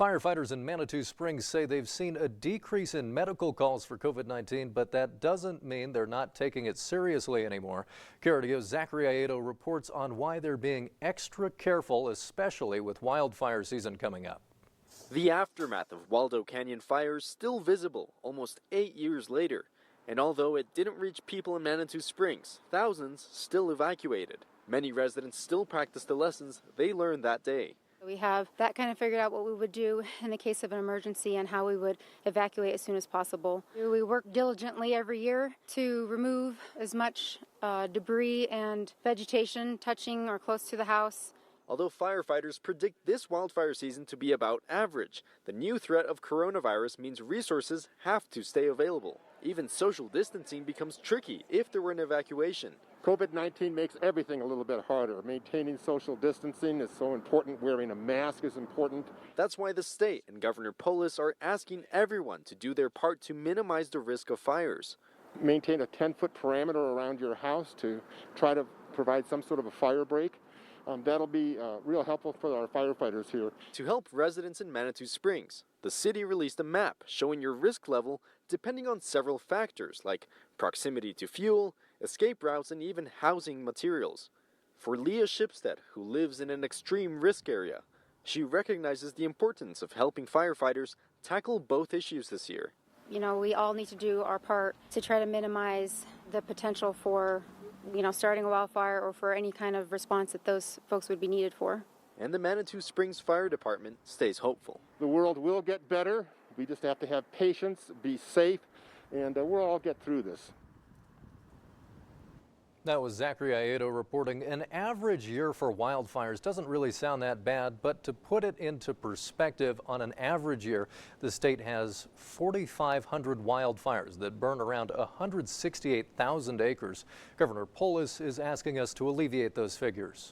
Firefighters in Manitou Springs say they've seen a decrease in medical calls for COVID-19, but that doesn't mean they're not taking it seriously anymore. KRDO's Zachary Aedo reports on why they're being extra careful, especially with wildfire season coming up. The aftermath of Waldo Canyon fires still visible almost 8 years later. And although it didn't reach people in Manitou Springs, thousands still evacuated. Many residents still practice the lessons they learned that day. We have that kind of figured out what we would do in the case of an emergency and how we would evacuate as soon as possible. We work diligently every year to remove as much debris and vegetation touching or close to the house. Although firefighters predict this wildfire season to be about average, the new threat of coronavirus means resources have to stay available. Even social distancing becomes tricky if there were an evacuation. COVID-19 makes everything a little bit harder. Maintaining social distancing is so important. Wearing a mask is important. That's why the state and Governor Polis are asking everyone to do their part to minimize the risk of fires. Maintain a 10-foot perimeter around your house to try to provide some sort of a fire break. That'll be real helpful for our firefighters here. To help residents in Manitou Springs, the city released a map showing your risk level depending on several factors like proximity to fuel, escape routes, and even housing materials. For LEAH SHIPSTEAD, who lives in an extreme risk area, she recognizes the importance of helping firefighters tackle both issues this year. You know, we all need to do our part to try to minimize the potential for starting a wildfire or for any kind of response that those folks would be needed for. And the Manitou Springs Fire Department stays hopeful. The world will get better. We just have to have patience, be safe, and we'll all get through this. That was Zachary Aedo reporting. An average year for wildfires doesn't really sound that bad, but to put it into perspective, on an average year, the state has 4,500 wildfires that burn around 168,000 acres. Governor Polis is asking us to alleviate those figures.